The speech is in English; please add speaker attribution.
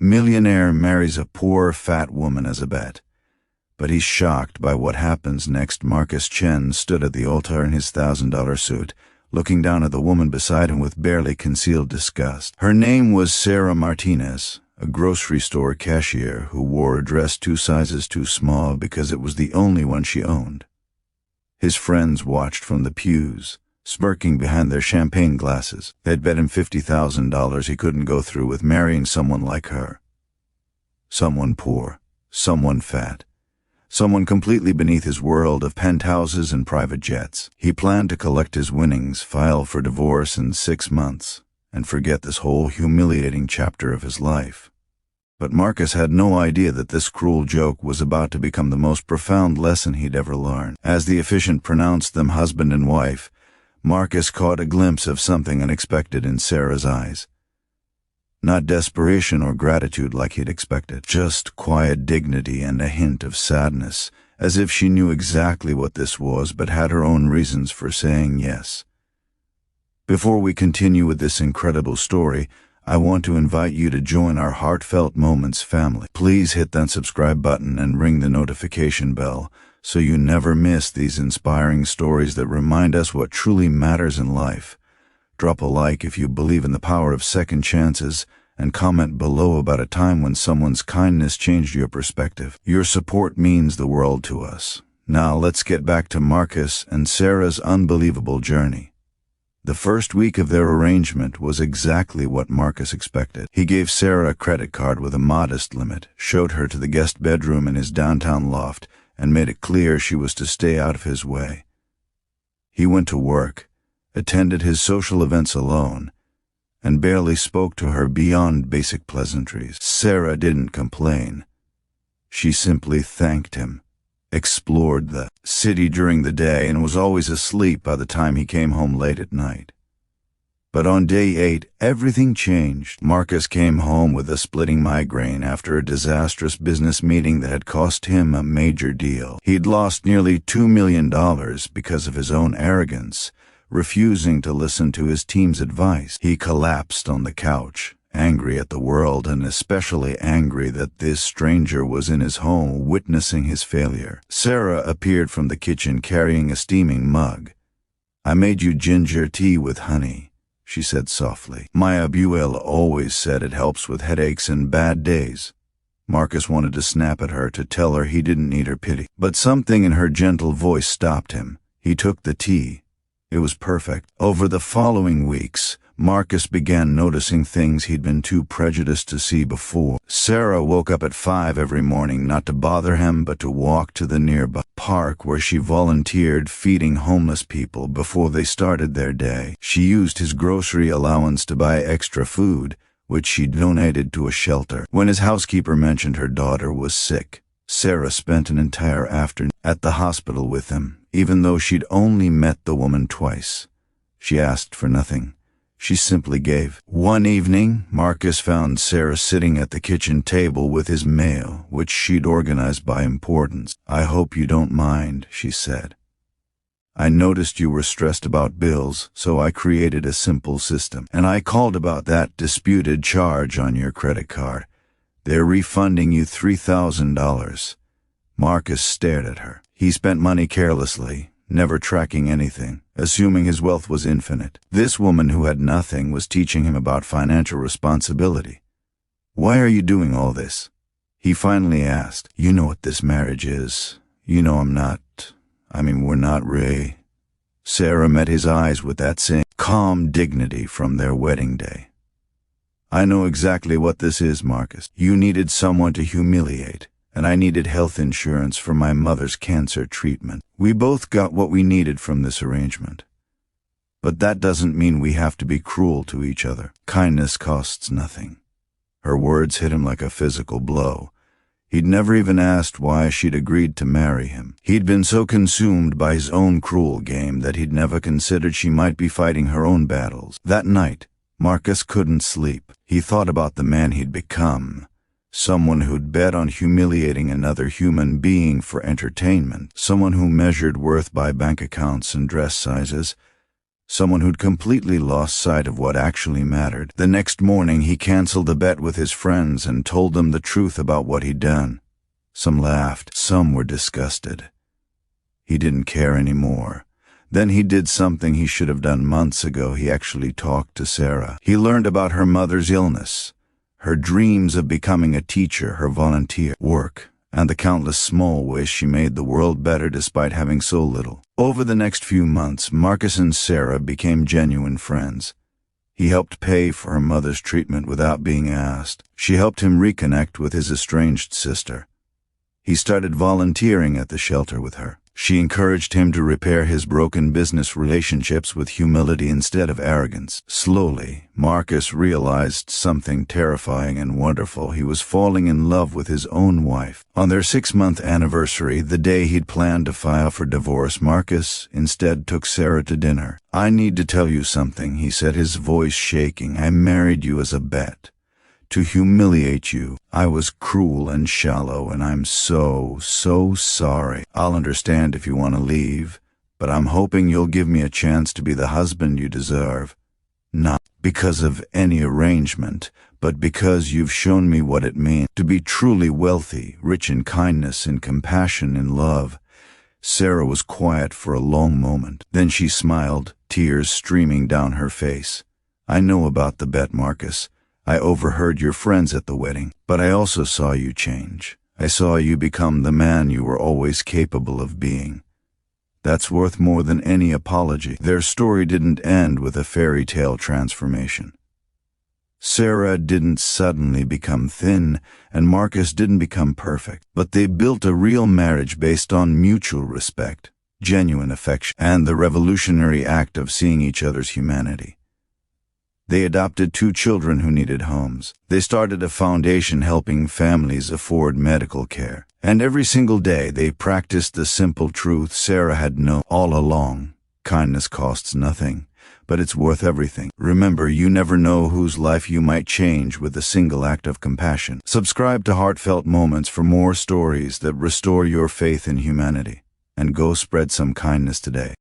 Speaker 1: Millionaire marries a poor, fat woman as a bet. But he's shocked by what happens next. Marcus Chen stood at the altar in his $1,000 suit, looking down at the woman beside him with barely concealed disgust. Her name was Sarah Martinez, a grocery store cashier who wore a dress 2 sizes too small because it was the only one she owned. His friends watched from the pews, smirking behind their champagne glasses. They'd bet him $50,000 he couldn't go through with marrying someone like her. Someone poor, someone fat, someone completely beneath his world of penthouses and private jets. He planned to collect his winnings, file for divorce in 6 months, and forget this whole humiliating chapter of his life. But Marcus had no idea that this cruel joke was about to become the most profound lesson he'd ever learned. As the officiant pronounced them husband and wife, Marcus caught a glimpse of something unexpected in Sarah's eyes. Not desperation or gratitude like he'd expected, just quiet dignity and a hint of sadness, as if she knew exactly what this was but had her own reasons for saying yes. Before we continue with this incredible story, I want to invite you to join our Heartfelt Moments family. Please hit that subscribe button and ring the notification bell so you never miss these inspiring stories that remind us what truly matters in life. Drop a like if you believe in the power of second chances, and comment below about a time when someone's kindness changed your perspective. Your support means the world to us. Now let's get back to Marcus and Sarah's unbelievable journey. The first week of their arrangement was exactly what Marcus expected. He gave Sarah a credit card with a modest limit, showed her to the guest bedroom in his downtown loft, and made it clear she was to stay out of his way. He went to work, attended his social events alone, and barely spoke to her beyond basic pleasantries. Sarah didn't complain. She simply thanked him, explored the city during the day, and was always asleep by the time he came home late at night. But on day 8, everything changed. Marcus came home with a splitting migraine after a disastrous business meeting that had cost him a major deal. He'd lost nearly $2 million because of his own arrogance, refusing to listen to his team's advice. He collapsed on the couch, angry at the world and especially angry that this stranger was in his home witnessing his failure. Sarah appeared from the kitchen carrying a steaming mug. "I made you ginger tea with honey," she said softly. "My abuela always said it helps with headaches and bad days." Marcus wanted to snap at her to tell her he didn't need her pity, but something in her gentle voice stopped him. He took the tea. It was perfect. Over the following weeks, Marcus began noticing things he'd been too prejudiced to see before. Sarah woke up at 5 every morning, not to bother him, but to walk to the nearby park where she volunteered feeding homeless people before they started their day. She used his grocery allowance to buy extra food, which she donated to a shelter. When his housekeeper mentioned her daughter was sick, Sarah spent an entire afternoon at the hospital with him, even though she'd only met the woman twice. She asked for nothing. She simply gave. One evening, Marcus found Sarah sitting at the kitchen table with his mail, which she'd organized by importance. "I hope you don't mind," she said. "I noticed you were stressed about bills, so I created a simple system. And I called about that disputed charge on your credit card. They're refunding you $3,000. Marcus stared at her. He spent money carelessly, never tracking anything, assuming his wealth was infinite. This woman who had nothing was teaching him about financial responsibility. "Why are you doing all this?" he finally asked. "You know what this marriage is. You know we're not really." Sarah met his eyes with that same calm dignity from their wedding day. "I know exactly what this is, Marcus. You needed someone to humiliate, and I needed health insurance for my mother's cancer treatment. We both got what we needed from this arrangement. But that doesn't mean we have to be cruel to each other. Kindness costs nothing." Her words hit him like a physical blow. He'd never even asked why she'd agreed to marry him. He'd been so consumed by his own cruel game that he'd never considered she might be fighting her own battles. That night, Marcus couldn't sleep. He thought about the man he'd become. Someone who'd bet on humiliating another human being for entertainment. Someone who measured worth by bank accounts and dress sizes. someone who'd completely lost sight of what actually mattered. The next morning, he canceled the bet with his friends and told them the truth about what he'd done. Some laughed, some were disgusted. He didn't care anymore. Then he did something he should have done months ago. He actually talked to Sarah. He learned about her mother's illness, her dreams of becoming a teacher, her volunteer work, and the countless small ways she made the world better despite having so little. Over the next few months, Marcus and Sarah became genuine friends. He helped pay for her mother's treatment without being asked. She helped him reconnect with his estranged sister. He started volunteering at the shelter with her. She encouraged him to repair his broken business relationships with humility instead of arrogance. Slowly, Marcus realized something terrifying and wonderful. He was falling in love with his own wife. On their 6-month anniversary, the day he'd planned to file for divorce, Marcus instead took Sarah to dinner. "I need to tell you something," he said, his voice shaking. "I married you as a bet. To humiliate you. I was cruel and shallow, and I'm so sorry. I'll understand if you want to leave, but I'm hoping you'll give me a chance to be the husband you deserve. Not because of any arrangement, but because you've shown me what it means to be truly wealthy, rich in kindness, in compassion, in love." Sarah was quiet for a long moment. Then she smiled, tears streaming down her face. "I know about the bet, Marcus. I overheard your friends at the wedding, but I also saw you change. I saw you become the man you were always capable of being. That's worth more than any apology." Their story didn't end with a fairy tale transformation. Sarah didn't suddenly become thin, and Marcus didn't become perfect, but they built a real marriage based on mutual respect, genuine affection, and the revolutionary act of seeing each other's humanity. They adopted 2 children who needed homes. They started a foundation helping families afford medical care. And every single day they practiced the simple truth Sarah had known all along. Kindness costs nothing, but it's worth everything. Remember, you never know whose life you might change with a single act of compassion. Subscribe to Heartfelt Moments for more stories that restore your faith in humanity. And go spread some kindness today.